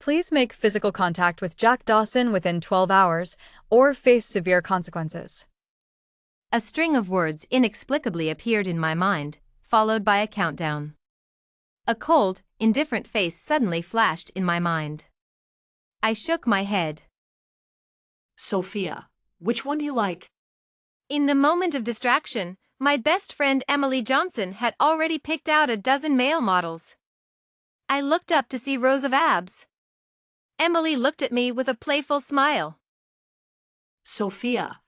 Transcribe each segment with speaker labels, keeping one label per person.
Speaker 1: Please make physical contact with Jack Dawson within 12 hours or face severe consequences.
Speaker 2: A string of words inexplicably appeared in my mind, followed by a countdown. A cold, indifferent face suddenly flashed in my mind. I shook my head.
Speaker 3: Sophia, which one do you like?
Speaker 2: In the moment of distraction, my best friend Emily Johnson had already picked out a dozen male models. I looked up to see rows of abs. Emily looked at me with a playful smile.
Speaker 3: Sophia,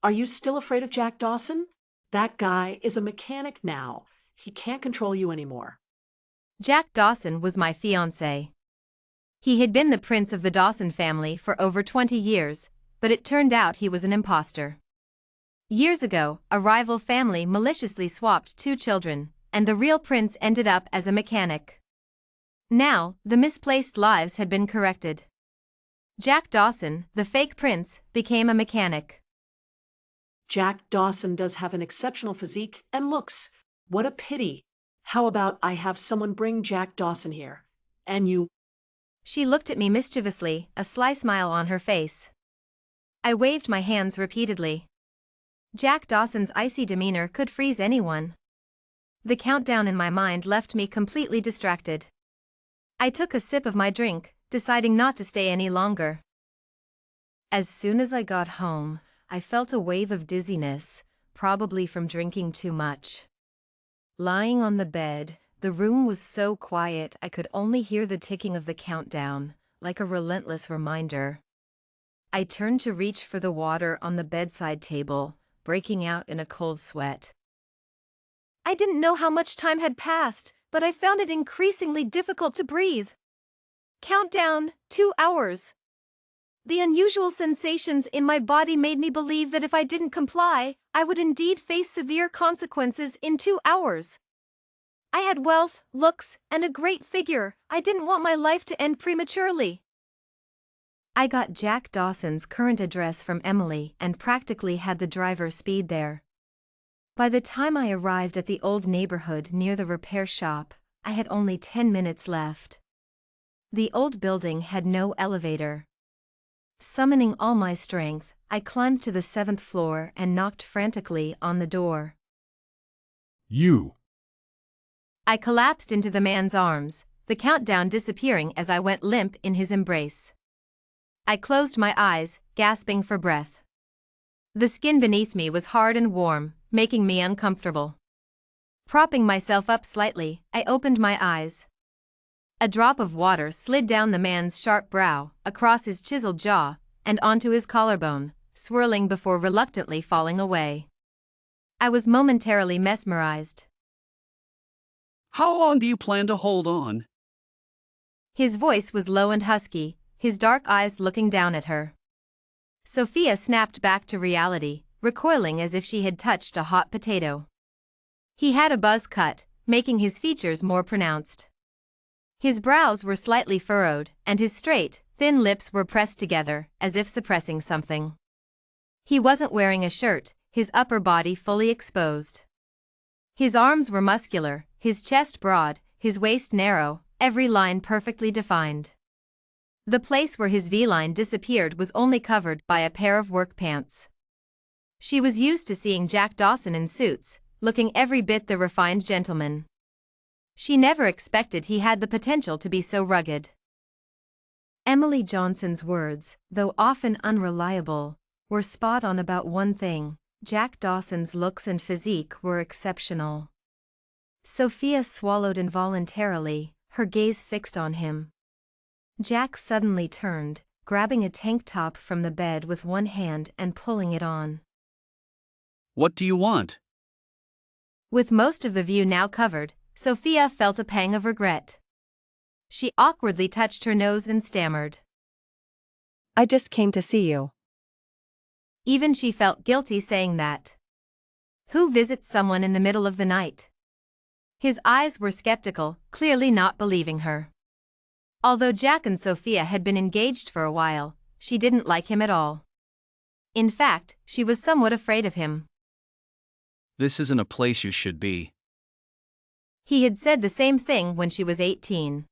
Speaker 3: are you still afraid of Jack Dawson? That guy is a mechanic now. He can't control you anymore.
Speaker 2: Jack Dawson was my fiancé. He had been the prince of the Dawson family for over 20 years, but it turned out he was an imposter. Years ago, a rival family maliciously swapped two children, and the real prince ended up as a mechanic. Now, the misplaced lives had been corrected. Jack Dawson, the fake prince, became a mechanic.
Speaker 3: Jack Dawson does have an exceptional physique and looks. What a pity. How about I have someone bring Jack Dawson here? And you...
Speaker 2: She looked at me mischievously, a sly smile on her face. I waved my hands repeatedly. Jack Dawson's icy demeanor could freeze anyone. The countdown in my mind left me completely distracted. I took a sip of my drink, deciding not to stay any longer. As soon as I got home, I felt a wave of dizziness, probably from drinking too much. Lying on the bed, the room was so quiet I could only hear the ticking of the countdown, like a relentless reminder. I turned to reach for the water on the bedside table, breaking out in a cold sweat. I didn't know how much time had passed, but I found it increasingly difficult to breathe. Countdown, 2 hours. The unusual sensations in my body made me believe that if I didn't comply, I would indeed face severe consequences in 2 hours. I had wealth, looks, and a great figure. I didn't want my life to end prematurely. I got Jack Dawson's current address from Emily and practically had the driver speed there. By the time I arrived at the old neighborhood near the repair shop, I had only 10 minutes left. The old building had no elevator. Summoning all my strength, I climbed to the 7th floor and knocked frantically on the door.
Speaker 4: You.
Speaker 2: I collapsed into the man's arms, the countdown disappearing as I went limp in his embrace. I closed my eyes, gasping for breath. The skin beneath me was hard and warm, making me uncomfortable. Propping myself up slightly, I opened my eyes. A drop of water slid down the man's sharp brow, across his chiseled jaw, and onto his collarbone, swirling before reluctantly falling away. I was momentarily mesmerized.
Speaker 5: How long do you plan to hold on?
Speaker 2: His voice was low and husky, his dark eyes looking down at her. Sophia snapped back to reality, recoiling as if she had touched a hot potato. He had a buzz cut, making his features more pronounced. His brows were slightly furrowed, and his straight, thin lips were pressed together, as if suppressing something. He wasn't wearing a shirt, his upper body fully exposed. His arms were muscular, his chest broad, his waist narrow, every line perfectly defined. The place where his V-line disappeared was only covered by a pair of work pants. She was used to seeing Jack Dawson in suits, looking every bit the refined gentleman. She never expected he had the potential to be so rugged. Emily Johnson's words, though often unreliable, were spot on about one thing: Jack Dawson's looks and physique were exceptional. Sophia swallowed involuntarily, her gaze fixed on him. Jack suddenly turned, grabbing a tank top from the bed with one hand and pulling it on.
Speaker 5: What do you want?
Speaker 2: With most of the view now covered, Sophia felt a pang of regret. She awkwardly touched her nose and stammered.
Speaker 6: I just came to see you.
Speaker 2: Even she felt guilty saying that. Who visits someone in the middle of the night? His eyes were skeptical, clearly not believing her. Although Jack and Sophia had been engaged for a while, she didn't like him at all. In fact, she was somewhat afraid of him.
Speaker 5: This isn't a place you should be.
Speaker 2: He had said the same thing when she was 18.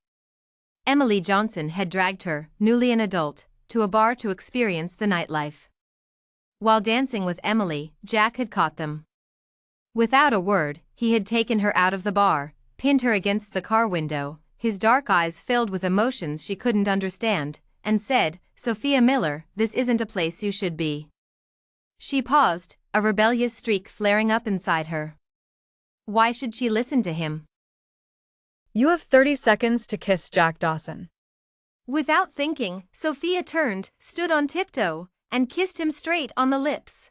Speaker 2: Emily Johnson had dragged her, newly an adult, to a bar to experience the nightlife. While dancing with Emily, Jack had caught them. Without a word, he had taken her out of the bar, pinned her against the car window, his dark eyes filled with emotions she couldn't understand, and said, "Sophia Miller, this isn't a place you should be." She paused, a rebellious streak flaring up inside her. Why should she listen to him?
Speaker 1: You have 30 seconds to kiss Jack Dawson.
Speaker 2: Without thinking, Sophia turned, stood on tiptoe, and kissed him straight on the lips.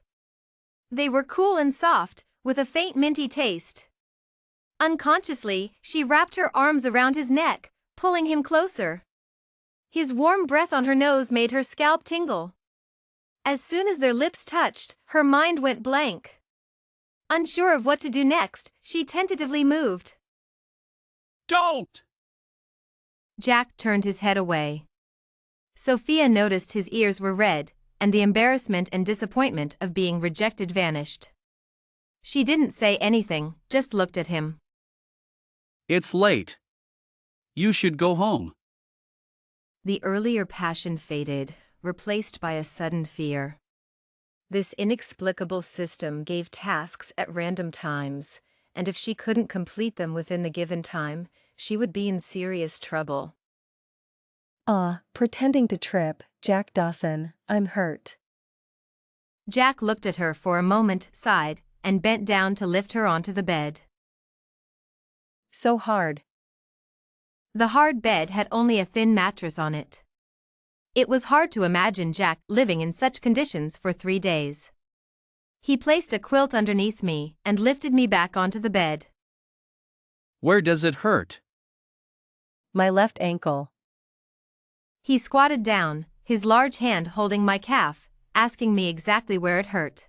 Speaker 2: They were cool and soft, with a faint minty taste. Unconsciously, she wrapped her arms around his neck, pulling him closer. His warm breath on her nose made her scalp tingle. As soon as their lips touched, her mind went blank. Unsure of what to do next, she tentatively moved.
Speaker 5: Don't!
Speaker 2: Jack turned his head away. Sophia noticed his ears were red, and the embarrassment and disappointment of being rejected vanished. She didn't say anything, just looked at him.
Speaker 5: It's late. You should go home.
Speaker 2: The earlier passion faded, replaced by a sudden fear. This inexplicable system gave tasks at random times, and if she couldn't complete them within the given time, she would be in serious trouble.
Speaker 6: Pretending to trip, Jack Dawson, I'm hurt.
Speaker 2: Jack looked at her for a moment, sighed, and bent down to lift her onto the bed.
Speaker 6: So hard.
Speaker 2: The hard bed had only a thin mattress on it. It was hard to imagine Jack living in such conditions for 3 days. He placed a quilt underneath me and lifted me back onto the bed.
Speaker 5: Where does it hurt?
Speaker 6: My left ankle.
Speaker 2: He squatted down, his large hand holding my calf, asking me exactly where it hurt.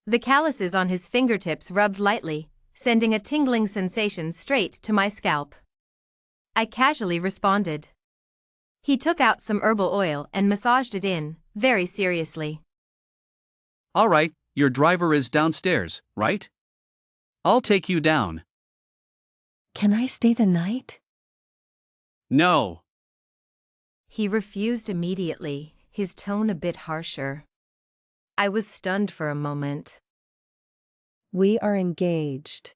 Speaker 2: The calluses on his fingertips rubbed lightly, sending a tingling sensation straight to my scalp. I casually responded. He took out some herbal oil and massaged it in, very seriously.
Speaker 5: All right, your driver is downstairs, right? I'll take you down.
Speaker 6: Can I stay the night?
Speaker 5: No.
Speaker 2: He refused immediately, his tone a bit harsher. I was stunned for a moment.
Speaker 6: We are engaged.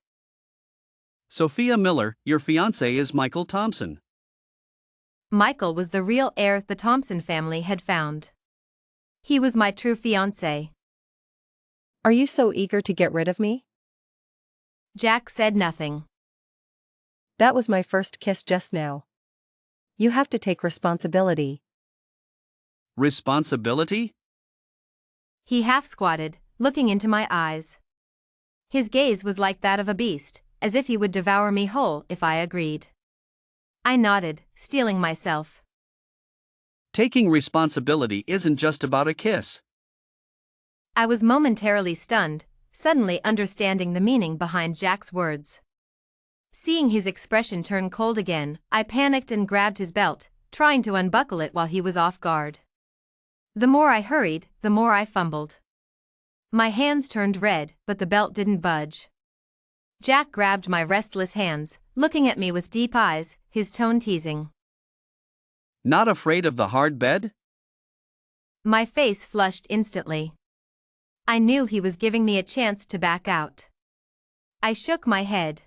Speaker 5: Sophia Miller, your fiancé is Michael Thompson.
Speaker 2: Michael was the real heir the Thompson family had found. He was my true fiancé.
Speaker 6: Are you so eager to get rid of me?
Speaker 2: Jack said nothing.
Speaker 6: That was my first kiss just now. You have to take responsibility.
Speaker 5: Responsibility?
Speaker 2: He half squatted, looking into my eyes. His gaze was like that of a beast, as if he would devour me whole if I agreed. I nodded, steeling myself.
Speaker 5: Taking responsibility isn't just about a kiss.
Speaker 2: I was momentarily stunned, suddenly understanding the meaning behind Jack's words. Seeing his expression turn cold again, I panicked and grabbed his belt, trying to unbuckle it while he was off guard. The more I hurried, the more I fumbled. My hands turned red, but the belt didn't budge. Jack grabbed my restless hands, looking at me with deep eyes, his tone teasing.
Speaker 5: Not afraid of the hard bed?
Speaker 2: My face flushed instantly. I knew he was giving me a chance to back out. I shook my head.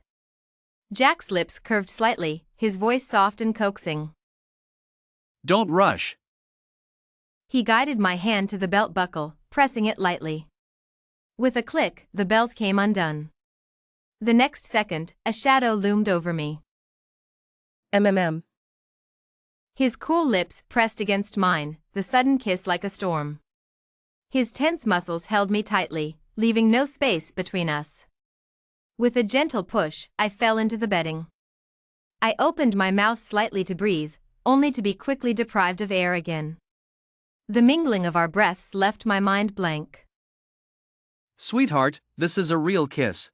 Speaker 2: Jack's lips curved slightly, his voice soft and coaxing.
Speaker 5: Don't rush.
Speaker 2: He guided my hand to the belt buckle, pressing it lightly. With a click, the belt came undone. The next second, a shadow loomed over me.
Speaker 6: MMM.
Speaker 2: His cool lips pressed against mine, the sudden kiss like a storm. His tense muscles held me tightly, leaving no space between us. With a gentle push, I fell into the bedding. I opened my mouth slightly to breathe, only to be quickly deprived of air again. The mingling of our breaths left my mind blank.
Speaker 5: Sweetheart, this is a real kiss.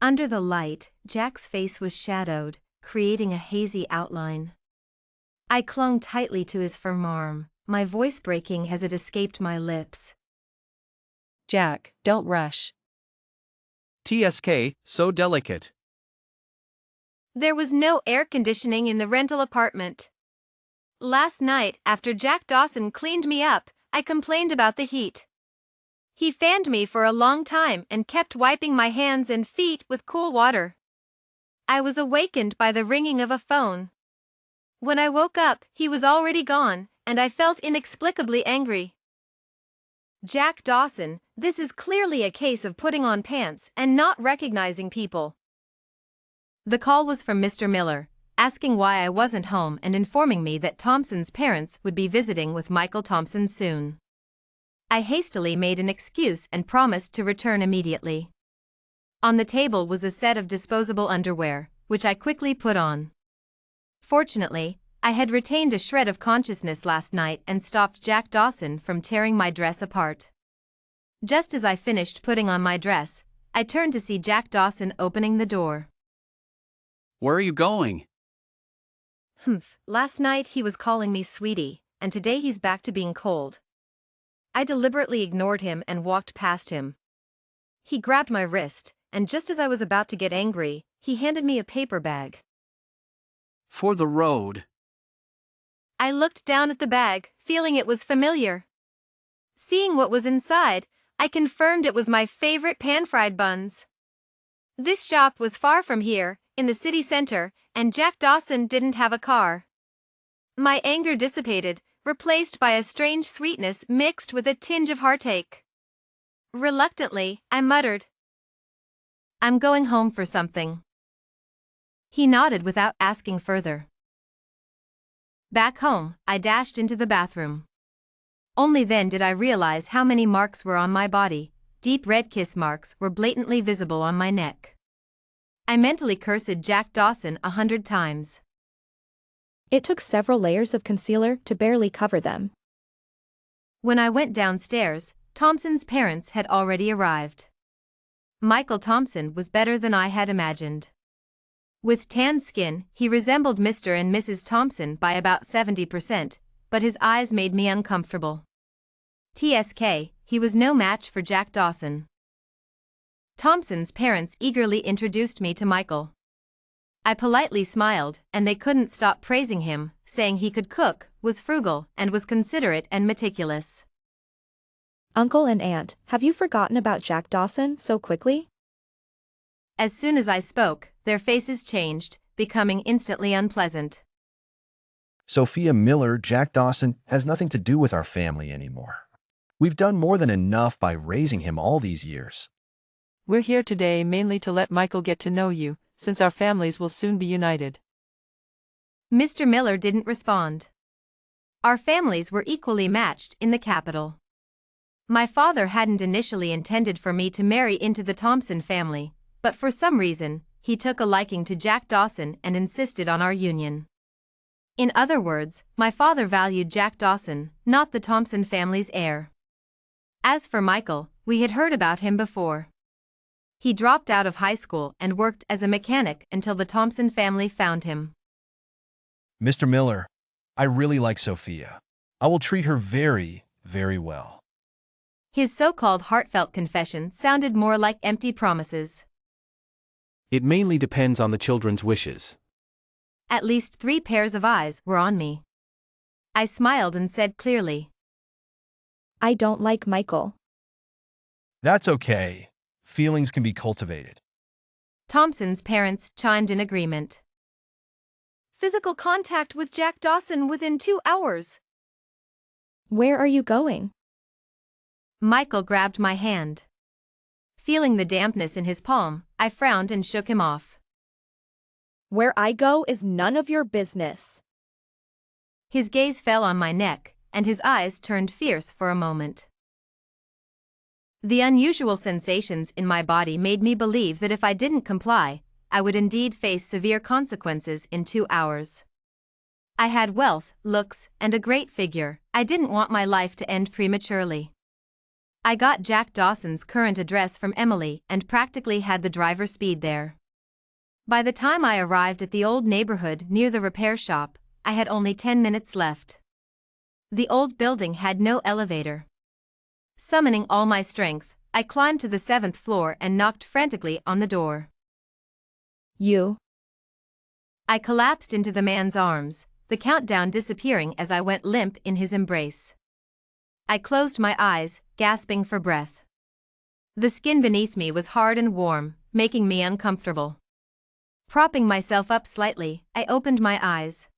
Speaker 2: Under the light, Jack's face was shadowed, creating a hazy outline. I clung tightly to his firm arm, my voice breaking as it escaped my lips.
Speaker 6: Jack, don't rush.
Speaker 5: TSK, so delicate.
Speaker 2: There was no air conditioning in the rental apartment. Last night, after Jack Dawson cleaned me up, I complained about the heat. He fanned me for a long time and kept wiping my hands and feet with cool water. I was awakened by the ringing of a phone. When I woke up, he was already gone, and I felt inexplicably angry. Jack Dawson, this is clearly a case of putting on pants and not recognizing people. The call was from Mr. Miller, asking why I wasn't home and informing me that Thompson's parents would be visiting with Michael Thompson soon. I hastily made an excuse and promised to return immediately. On the table was a set of disposable underwear, which I quickly put on. Fortunately, I had retained a shred of consciousness last night and stopped Jack Dawson from tearing my dress apart. Just as I finished putting on my dress, I turned to see Jack Dawson opening the door.
Speaker 5: Where are you going?
Speaker 2: Last night he was calling me sweetie, and today he's back to being cold. I deliberately ignored him and walked past him. He grabbed my wrist, and just as I was about to get angry, he handed me a paper bag.
Speaker 5: For the road.
Speaker 2: I looked down at the bag, feeling it was familiar. Seeing what was inside, I confirmed it was my favorite pan-fried buns. This shop was far from here, in the city center, and Jack Dawson didn't have a car. My anger dissipated, replaced by a strange sweetness mixed with a tinge of heartache. Reluctantly, I muttered, "I'm going home for something." He nodded without asking further. Back home, I dashed into the bathroom. Only then did I realize how many marks were on my body. Deep red kiss marks were blatantly visible on my neck. I mentally cursed Jack Dawson 100 times.
Speaker 7: It took several layers of concealer to barely cover them.
Speaker 2: When I went downstairs, Thompson's parents had already arrived. Michael Thompson was better than I had imagined. With tan skin, he resembled Mr. and Mrs. Thompson by about 70%, but his eyes made me uncomfortable. TSK, he was no match for Jack Dawson. Thompson's parents eagerly introduced me to Michael. I politely smiled, and they couldn't stop praising him, saying he could cook, was frugal, and was considerate and meticulous.
Speaker 7: Uncle and Aunt, have you forgotten about Jack Dawson so quickly?
Speaker 2: As soon as I spoke, their faces changed, becoming instantly unpleasant.
Speaker 8: Sophia Miller, Jack Dawson, has nothing to do with our family anymore. We've done more than enough by raising him all these years.
Speaker 9: We're here today mainly to let Michael get to know you, since our families will soon be united.
Speaker 2: Mr. Miller didn't respond. Our families were equally matched in the capital. My father hadn't initially intended for me to marry into the Thompson family, but for some reason, he took a liking to Jack Dawson and insisted on our union. In other words, my father valued Jack Dawson, not the Thompson family's heir. As for Michael, we had heard about him before. He dropped out of high school and worked as a mechanic until the Thompson family found him.
Speaker 8: Mr. Miller, I really like Sophia. I will treat her very, very well.
Speaker 2: His so-called heartfelt confession sounded more like empty promises.
Speaker 10: It mainly depends on the children's wishes.
Speaker 2: At least 3 pairs of eyes were on me. I smiled and said clearly,
Speaker 7: I don't like Michael.
Speaker 8: That's okay. Feelings can be cultivated.
Speaker 2: Thompson's parents chimed in agreement. Physical contact with Jack Dawson within 2 hours.
Speaker 7: Where are you going?
Speaker 2: Michael grabbed my hand. Feeling the dampness in his palm, I frowned and shook him off.
Speaker 7: Where I go is none of your business.
Speaker 2: His gaze fell on my neck, and his eyes turned fierce for a moment. The unusual sensations in my body made me believe that if I didn't comply, I would indeed face severe consequences in 2 hours. I had wealth, looks, and a great figure. I didn't want my life to end prematurely. I got Jack Dawson's current address from Emily and practically had the driver speed there. By the time I arrived at the old neighborhood near the repair shop, I had only 10 minutes left. The old building had no elevator. Summoning all my strength, I climbed to the 7th floor and knocked frantically on the door.
Speaker 7: You.
Speaker 2: I collapsed into the man's arms, the countdown disappearing as I went limp in his embrace. I closed my eyes, gasping for breath. The skin beneath me was hard and warm, making me uncomfortable. Propping myself up slightly, I opened my eyes.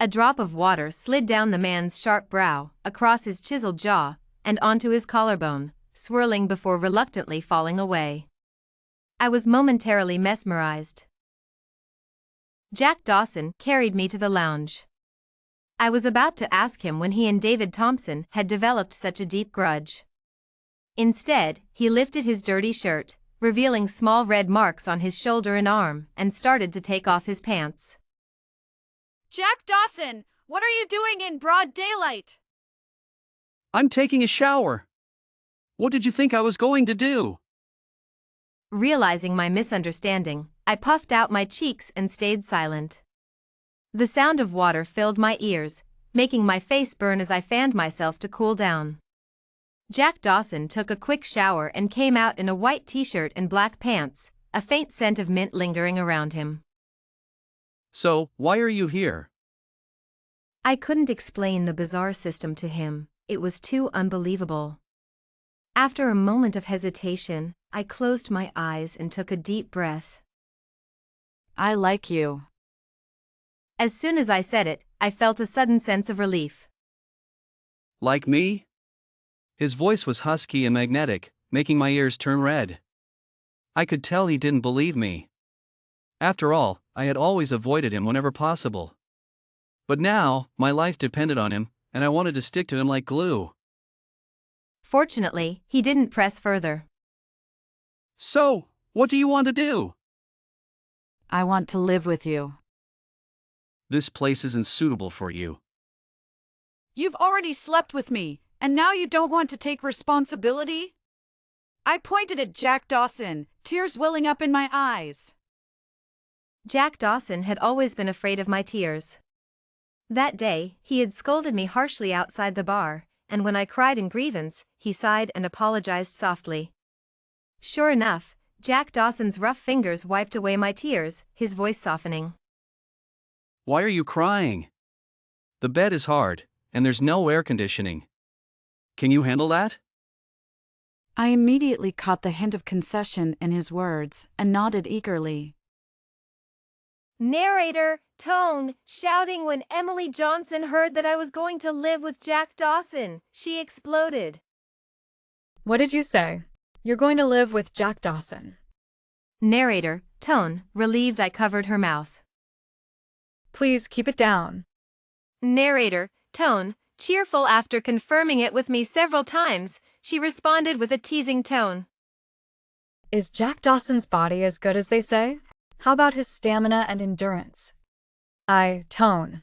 Speaker 2: A drop of water slid down the man's sharp brow, across his chiseled jaw, and onto his collarbone, swirling before reluctantly falling away. I was momentarily mesmerized. Jack Dawson carried me to the lounge. I was about to ask him when he and David Thompson had developed such a deep grudge. Instead, he lifted his dirty shirt, revealing small red marks on his shoulder and arm, and started to take off his pants.
Speaker 11: Jack Dawson, what are you doing in broad daylight?
Speaker 5: I'm taking a shower. What did you think I was going to do?
Speaker 2: Realizing my misunderstanding, I puffed out my cheeks and stayed silent. The sound of water filled my ears, making my face burn as I fanned myself to cool down. Jack Dawson took a quick shower and came out in a white t-shirt and black pants, a faint scent of mint lingering around him.
Speaker 5: So, why are you here?
Speaker 2: I couldn't explain the bizarre system to him, it was too unbelievable. After a moment of hesitation, I closed my eyes and took a deep breath.
Speaker 11: I like you.
Speaker 2: As soon as I said it, I felt a sudden sense of relief.
Speaker 5: Like me? His voice was husky and magnetic, making my ears turn red. I could tell he didn't believe me. After all, I had always avoided him whenever possible. But now, my life depended on him, and I wanted to stick to him like glue.
Speaker 2: Fortunately, he didn't press further.
Speaker 5: So, what do you want to do?
Speaker 11: I want to live with you.
Speaker 5: This place isn't suitable for you.
Speaker 11: You've already slept with me, and now you don't want to take responsibility? I pointed at Jack Dawson, tears welling up in my eyes.
Speaker 2: Jack Dawson had always been afraid of my tears. That day, he had scolded me harshly outside the bar, and when I cried in grievance, he sighed and apologized softly. Sure enough, Jack Dawson's rough fingers wiped away my tears, his voice softening.
Speaker 5: Why are you crying? The bed is hard, and there's no air conditioning. Can you handle that?
Speaker 11: I immediately caught the hint of concession in his words and nodded eagerly.
Speaker 2: Narrator, tone, shouting when Emily Johnson heard that I was going to live with Jack Dawson. She exploded.
Speaker 1: What did you say? You're going to live with Jack Dawson.
Speaker 2: Narrator, tone, relieved. I covered her mouth.
Speaker 1: Please keep it down.
Speaker 2: Narrator, tone, cheerful. After confirming it with me several times, she responded with a teasing tone.
Speaker 1: Is Jack Dawson's body as good as they say? How about his stamina and endurance? Tone.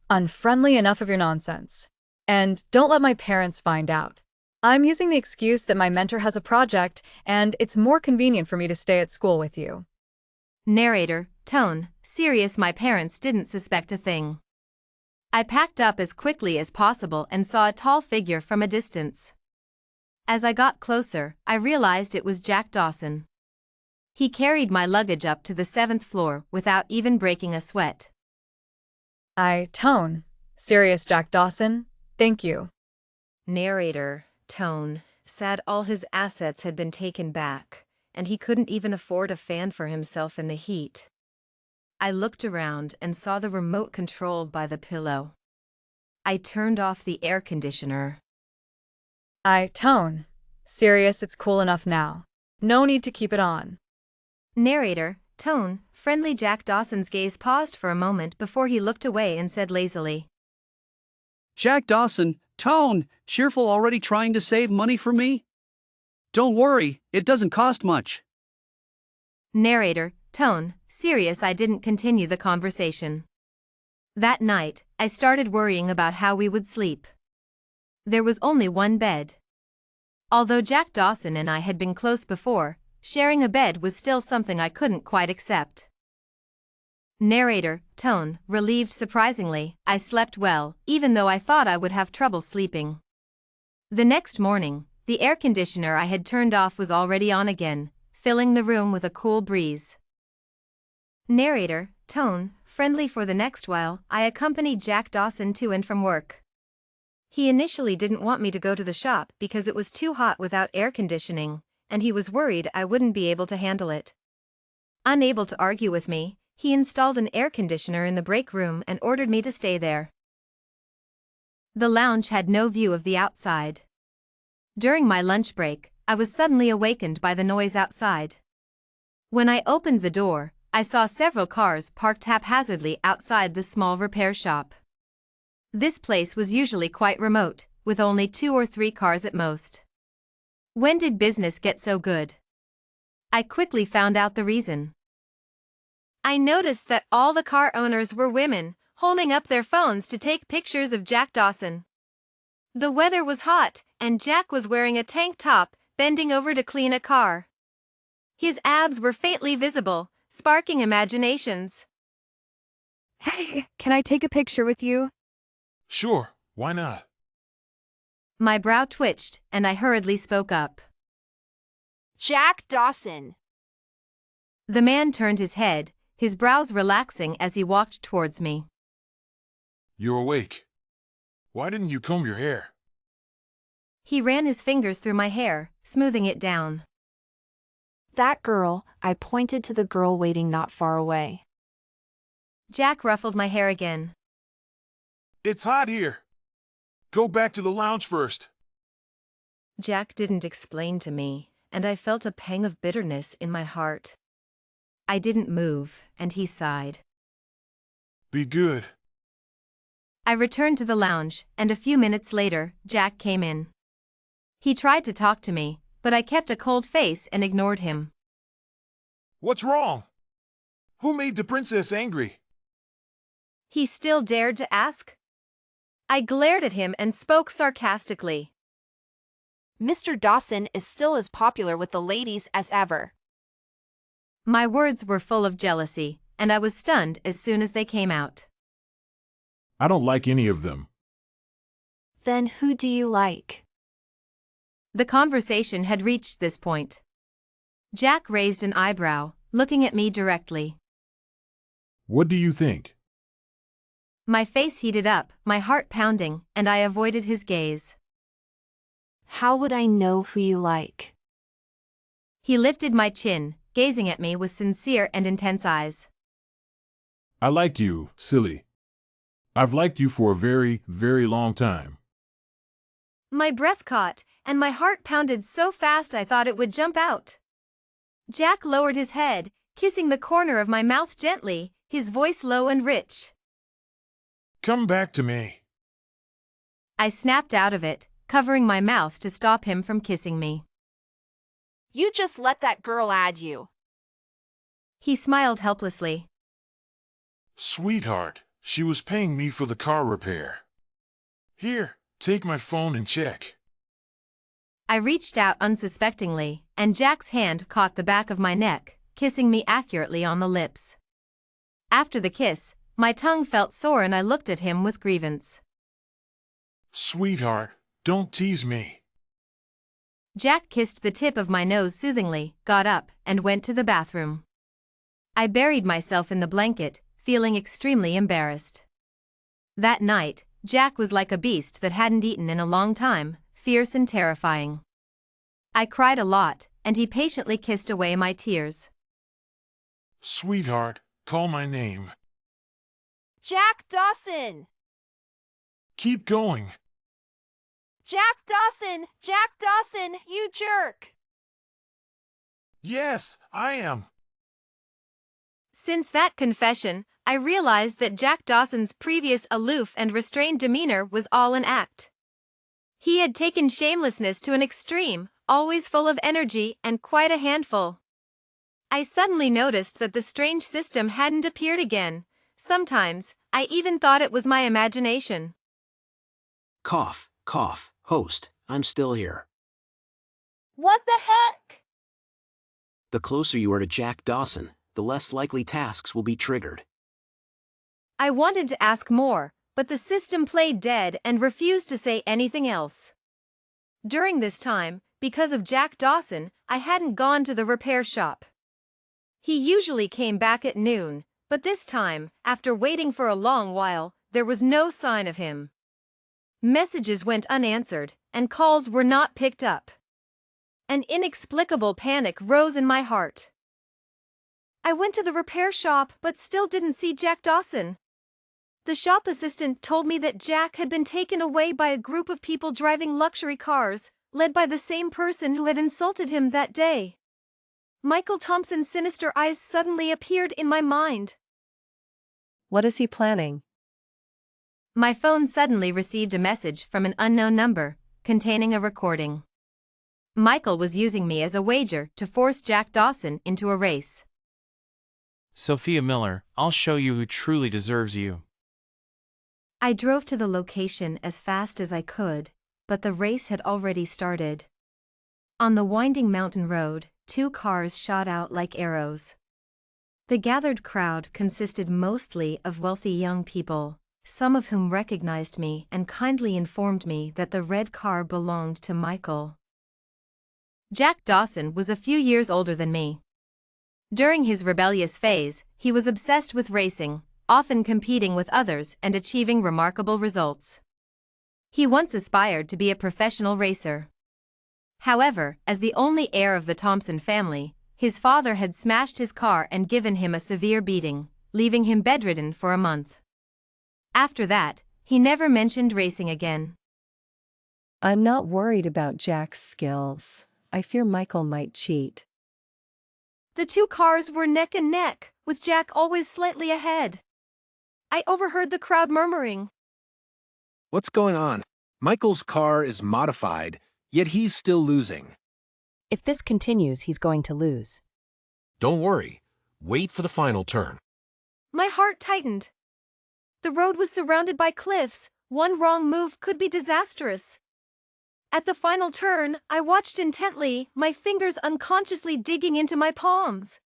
Speaker 1: Unfriendly enough of your nonsense. And don't let my parents find out. I'm using the excuse that my mentor has a project, and it's more convenient for me to stay at school with you.
Speaker 2: Narrator, tone, serious. My parents didn't suspect a thing. I packed up as quickly as possible and saw a tall figure from a distance. As I got closer, I realized it was Jack Dawson. He carried my luggage up to the 7th floor without even breaking a sweat.
Speaker 1: Tone. Serious Jack Dawson. Thank you.
Speaker 2: Narrator, tone, sad. All his assets had been taken back, and he couldn't even afford a fan for himself in the heat. I looked around and saw the remote control by the pillow. I turned off the air conditioner.
Speaker 1: Tone. Serious, it's cool enough now. No need to keep it on.
Speaker 2: Narrator, tone, friendly. Jack Dawson's gaze paused for a moment before he looked away and said lazily.
Speaker 5: Jack Dawson, tone, cheerful. Already trying to save money for me? Don't worry, it doesn't cost much.
Speaker 2: Narrator, tone, serious. I didn't continue the conversation. That night, I started worrying about how we would sleep. There was only one bed. Although Jack Dawson and I had been close before, sharing a bed was still something I couldn't quite accept. Narrator, tone, relieved. Surprisingly, I slept well, even though I thought I would have trouble sleeping. The next morning, the air conditioner I had turned off was already on again, filling the room with a cool breeze. Narrator, tone, Friendly for the next while, I accompanied Jack Dawson to and from work. He initially didn't want me to go to the shop because it was too hot without air conditioning, and he was worried I wouldn't be able to handle it. Unable to argue with me, he installed an air conditioner in the break room and ordered me to stay there. The lounge had no view of the outside. During my lunch break, I was suddenly awakened by the noise outside. When I opened the door, I saw several cars parked haphazardly outside the small repair shop. This place was usually quite remote, with only 2 or 3 cars at most. When did business get so good? I quickly found out the reason. I noticed that all the car owners were women, holding up their phones to take pictures of Jack Dawson. The weather was hot, and Jack was wearing a tank top, bending over to clean a car. His abs were faintly visible, sparking imaginations.
Speaker 12: Hey, can I take a picture with you?
Speaker 4: Sure, why not?
Speaker 2: My brow twitched, and I hurriedly spoke up.
Speaker 12: Jack Dawson.
Speaker 2: The man turned his head, his brows relaxing as he walked towards me.
Speaker 4: You're awake. Why didn't you comb your hair?
Speaker 2: He ran his fingers through my hair, smoothing it down.
Speaker 7: That girl, I pointed to the girl waiting not far away.
Speaker 2: Jack ruffled my hair again.
Speaker 4: It's hot here. Go back to the lounge first.
Speaker 2: Jack didn't explain to me, and I felt a pang of bitterness in my heart. I didn't move, and he sighed.
Speaker 4: Be good.
Speaker 2: I returned to the lounge, and a few minutes later, Jack came in. He tried to talk to me, but I kept a cold face and ignored him.
Speaker 4: What's wrong? Who made the princess angry?
Speaker 2: He still dared to ask? I glared at him and spoke sarcastically.
Speaker 12: Mr. Dawson is still as popular with the ladies as ever.
Speaker 2: My words were full of jealousy, and I was stunned as soon as they came out.
Speaker 4: I don't like any of them.
Speaker 7: Then who do you like?
Speaker 2: The conversation had reached this point. Jack raised an eyebrow, looking at me directly.
Speaker 4: What do you think?
Speaker 2: My face heated up, my heart pounding, and I avoided his gaze.
Speaker 7: How would I know who you like?
Speaker 2: He lifted my chin, gazing at me with sincere and intense eyes.
Speaker 4: I like you, silly. I've liked you for a very, very long time.
Speaker 2: My breath caught, and my heart pounded so fast I thought it would jump out. Jack lowered his head, kissing the corner of my mouth gently, his voice low and rich.
Speaker 4: Come back to me.
Speaker 2: I snapped out of it, covering my mouth to stop him from kissing me.
Speaker 12: You just let that girl add you.
Speaker 2: He smiled helplessly.
Speaker 4: Sweetheart, she was paying me for the car repair. Here, take my phone and check.
Speaker 2: I reached out unsuspectingly, and Jack's hand caught the back of my neck, kissing me accurately on the lips. After the kiss, my tongue felt sore and I looked at him with grievance.
Speaker 4: Sweetheart, don't tease me.
Speaker 2: Jack kissed the tip of my nose soothingly, got up, and went to the bathroom. I buried myself in the blanket, feeling extremely embarrassed. That night, Jack was like a beast that hadn't eaten in a long time, fierce and terrifying. I cried a lot, and he patiently kissed away my tears.
Speaker 4: Sweetheart, call my name.
Speaker 12: Jack Dawson!
Speaker 4: Keep going.
Speaker 12: Jack Dawson! Jack Dawson, you jerk!
Speaker 4: Yes, I am.
Speaker 2: Since that confession, I realized that Jack Dawson's previous aloof and restrained demeanor was all an act. He had taken shamelessness to an extreme, always full of energy and quite a handful. I suddenly noticed that the strange system hadn't appeared again. Sometimes, I even thought it was my imagination.
Speaker 13: Cough, cough, host, I'm still here.
Speaker 12: What the heck?
Speaker 13: The closer you are to Jack Dawson, the less likely tasks will be triggered.
Speaker 2: I wanted to ask more, but the system played dead and refused to say anything else. During this time, because of Jack Dawson, I hadn't gone to the repair shop. He usually came back at noon, But this time, after waiting for a long while, there was no sign of him. Messages went unanswered, and calls were not picked up. An inexplicable panic rose in my heart. I went to the repair shop but still didn't see Jack Dawson. The shop assistant told me that Jack had been taken away by a group of people driving luxury cars, led by the same person who had insulted him that day. Michael Thompson's sinister eyes suddenly appeared in my mind.
Speaker 6: What is he planning?
Speaker 2: My phone suddenly received a message from an unknown number, containing a recording. Michael was using me as a wager to force Jack Dawson into a race.
Speaker 10: Sophia Miller, I'll show you who truly deserves you.
Speaker 2: I drove to the location as fast as I could, but the race had already started. On the winding mountain road, 2 cars shot out like arrows. The gathered crowd consisted mostly of wealthy young people, some of whom recognized me and kindly informed me that the red car belonged to Michael. Jack Dawson was a few years older than me. During his rebellious phase, he was obsessed with racing, often competing with others and achieving remarkable results. He once aspired to be a professional racer. However, as the only heir of the Thompson family, his father had smashed his car and given him a severe beating, leaving him bedridden for a month. After that, he never mentioned racing again.
Speaker 6: I'm not worried about Jack's skills. I fear Michael might cheat.
Speaker 2: The 2 cars were neck and neck, with Jack always slightly ahead. I overheard the crowd murmuring.
Speaker 14: What's going on? Michael's car is modified, yet he's still losing.
Speaker 15: If this continues, he's going to lose.
Speaker 16: Don't worry. Wait for the final turn.
Speaker 2: My heart tightened. The road was surrounded by cliffs. One wrong move could be disastrous. At the final turn, I watched intently, my fingers unconsciously digging into my palms.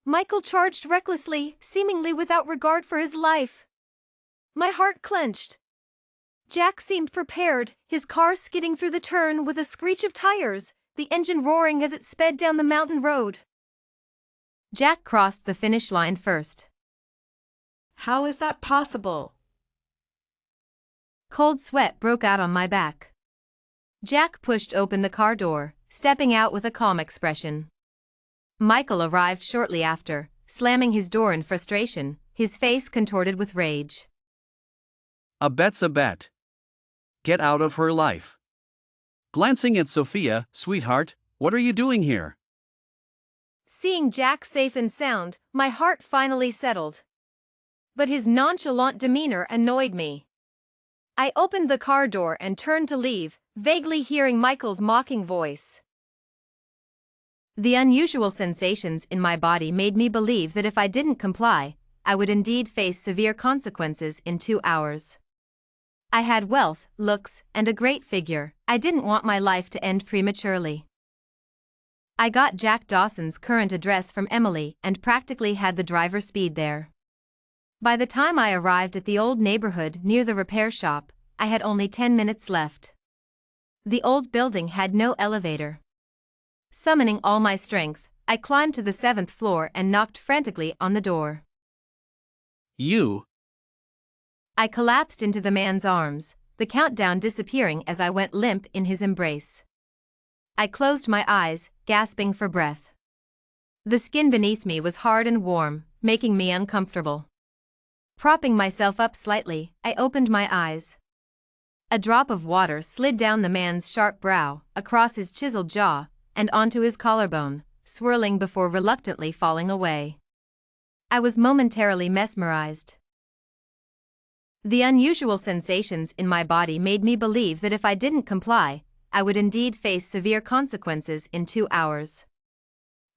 Speaker 2: Michael charged recklessly, seemingly without regard for his life. My heart clenched. Jack seemed prepared, his car skidding through the turn with a screech of tires, the engine roaring as it sped down the mountain road. Jack crossed the finish line first.
Speaker 11: How is that possible?
Speaker 2: Cold sweat broke out on my back. Jack pushed open the car door, stepping out with a calm expression. Michael arrived shortly after, slamming his door in frustration, his face contorted with rage.
Speaker 5: A bet's a bet. Get out of her life. Glancing at Sophia, sweetheart, what are you doing here?
Speaker 2: Seeing Jack safe and sound, my heart finally settled. But his nonchalant demeanor annoyed me. I opened the car door and turned to leave, vaguely hearing Michael's mocking voice. The unusual sensations in my body made me believe that if I didn't comply, I would indeed face severe consequences in 2 hours. I had wealth, looks, and a great figure. I didn't want my life to end prematurely. I got Jack Dawson's current address from Emily and practically had the driver speed there. By the time I arrived at the old neighborhood near the repair shop, I had only 10 minutes left. The old building had no elevator. Summoning all my strength, I climbed to the 7th floor and knocked frantically on the door.
Speaker 5: You.
Speaker 2: I collapsed into the man's arms, the countdown disappearing as I went limp in his embrace. I closed my eyes, gasping for breath. The skin beneath me was hard and warm, making me uncomfortable. Propping myself up slightly, I opened my eyes. A drop of water slid down the man's sharp brow, across his chiseled jaw, and onto his collarbone, swirling before reluctantly falling away. I was momentarily mesmerized. The unusual sensations in my body made me believe that if I didn't comply, I would indeed face severe consequences in 2 hours.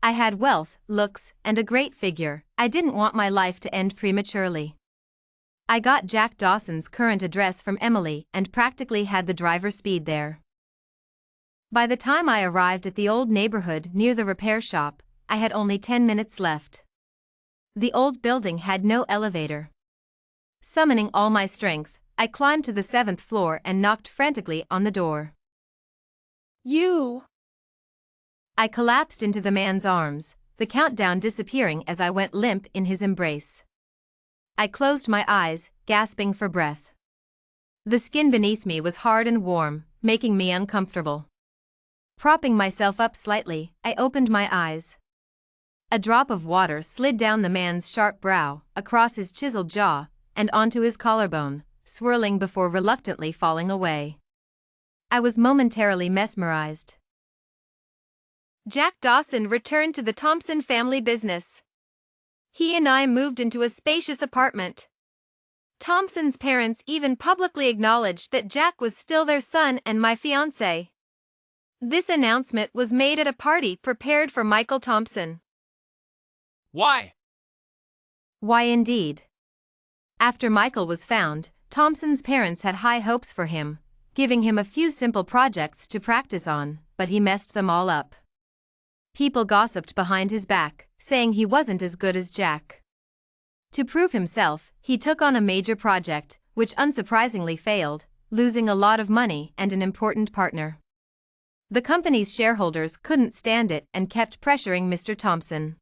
Speaker 2: I had wealth, looks, and a great figure. I didn't want my life to end prematurely. I got Jack Dawson's current address from Emily and practically had the driver speed there. By the time I arrived at the old neighborhood near the repair shop, I had only 10 minutes left. The old building had no elevator. Summoning all my strength, I climbed to the 7th floor and knocked frantically on the door. You! I collapsed into the man's arms, the countdown disappearing as I went limp in his embrace. I closed my eyes, gasping for breath. The skin beneath me was hard and warm, making me uncomfortable. Propping myself up slightly, I opened my eyes. A drop of water slid down the man's sharp brow, across his chiseled jaw, and onto his collarbone, swirling before reluctantly falling away. I was momentarily mesmerized.
Speaker 17: Jack Dawson returned to the Thompson family business. He and I moved into a spacious apartment. Thompson's parents even publicly acknowledged that Jack was still their son and my fiancé. This announcement was made at a party prepared for Michael Thompson.
Speaker 10: Why?
Speaker 2: Why indeed? After Michael was found, Thompson's parents had high hopes for him, giving him a few simple projects to practice on, but he messed them all up. People gossiped behind his back, saying he wasn't as good as Jack. To prove himself, he took on a major project, which unsurprisingly failed, losing a lot of money and an important partner. The company's shareholders couldn't stand it and kept pressuring Mr. Thompson.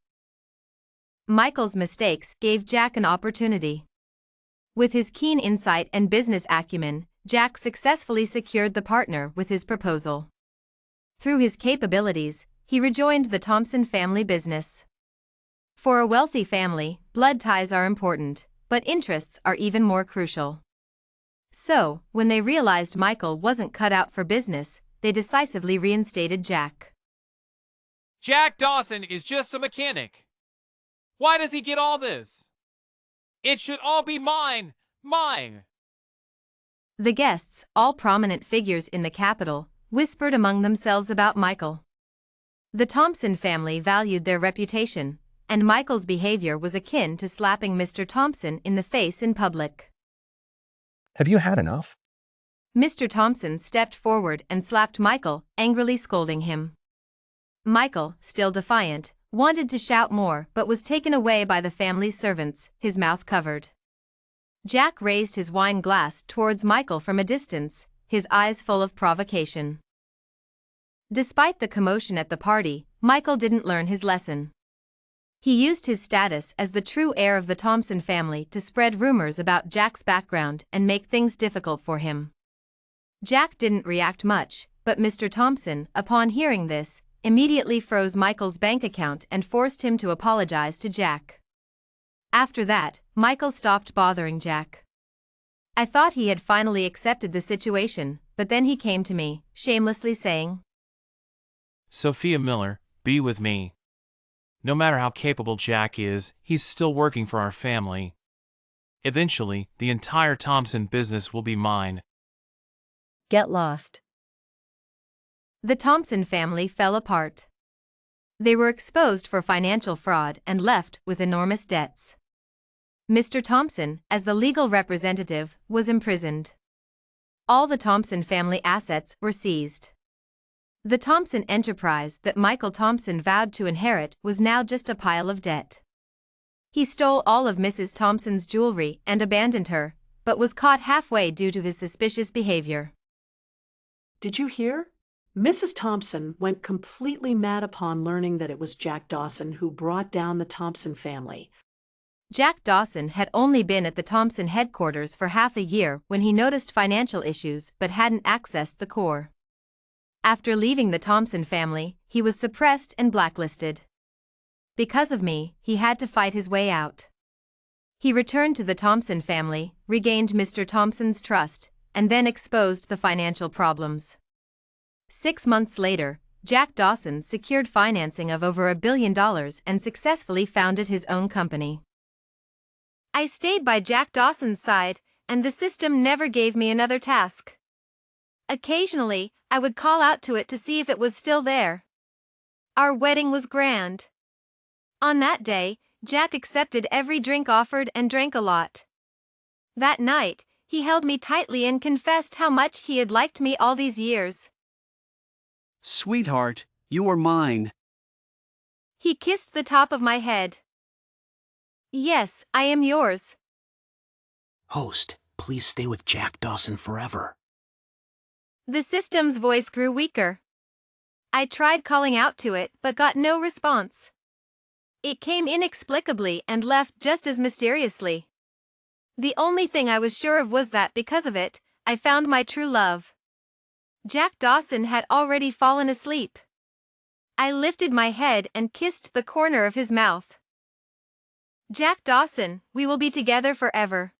Speaker 2: Michael's mistakes gave Jack an opportunity. With his keen insight and business acumen, Jack successfully secured the partner with his proposal. Through his capabilities, he rejoined the Thompson family business. For a wealthy family, blood ties are important, but interests are even more crucial. So, when they realized Michael wasn't cut out for business, they decisively reinstated Jack.
Speaker 10: Jack Dawson is just a mechanic. Why does he get all this? It should all be mine, mine.
Speaker 2: The guests, all prominent figures in the capital, whispered among themselves about Michael. The Thompson family valued their reputation, and Michael's behavior was akin to slapping Mr. Thompson in the face in public.
Speaker 8: Have you had enough?
Speaker 2: Mr. Thompson stepped forward and slapped Michael, angrily scolding him. Michael, still defiant, wanted to shout more but was taken away by the family's servants, his mouth covered. Jack raised his wine glass towards Michael from a distance, his eyes full of provocation. Despite the commotion at the party, Michael didn't learn his lesson. He used his status as the true heir of the Thompson family to spread rumors about Jack's background and make things difficult for him. Jack didn't react much, but Mr. Thompson, upon hearing this, immediately froze Michael's bank account and forced him to apologize to Jack. After that, Michael stopped bothering Jack. I thought he had finally accepted the situation, but then he came to me, shamelessly saying,
Speaker 10: Sophia Miller, be with me. No matter how capable Jack is, he's still working for our family. Eventually, the entire Thompson business will be mine.
Speaker 6: Get lost.
Speaker 2: The Thompson family fell apart. They were exposed for financial fraud and left with enormous debts. Mr. Thompson, as the legal representative, was imprisoned. All the Thompson family assets were seized. The Thompson enterprise that Michael Thompson vowed to inherit was now just a pile of debt. He stole all of Mrs. Thompson's jewelry and abandoned her, but was caught halfway due to his suspicious behavior.
Speaker 3: Did you hear? Mrs. Thompson went completely mad upon learning that it was Jack Dawson who brought down the Thompson family.
Speaker 2: Jack Dawson had only been at the Thompson headquarters for half a year when he noticed financial issues but hadn't accessed the core. After leaving the Thompson family, he was suppressed and blacklisted. Because of me, he had to fight his way out. He returned to the Thompson family, regained Mr. Thompson's trust, and then exposed the financial problems. 6 months later, Jack Dawson secured financing of over $1 billion and successfully founded his own company.
Speaker 17: I stayed by Jack Dawson's side, and the system never gave me another task. Occasionally, I would call out to it to see if it was still there. Our wedding was grand. On that day, Jack accepted every drink offered and drank a lot. That night, he held me tightly and confessed how much he had liked me all these years.
Speaker 5: Sweetheart, you are mine.
Speaker 17: He kissed the top of my head. Yes, I am yours.
Speaker 13: Host, please stay with Jack Dawson forever.
Speaker 17: The system's voice grew weaker. I tried calling out to it but got no response. It came inexplicably and left just as mysteriously. The only thing I was sure of was that because of it, I found my true love. Jack Dawson had already fallen asleep. I lifted my head and kissed the corner of his mouth. Jack Dawson, we will be together forever.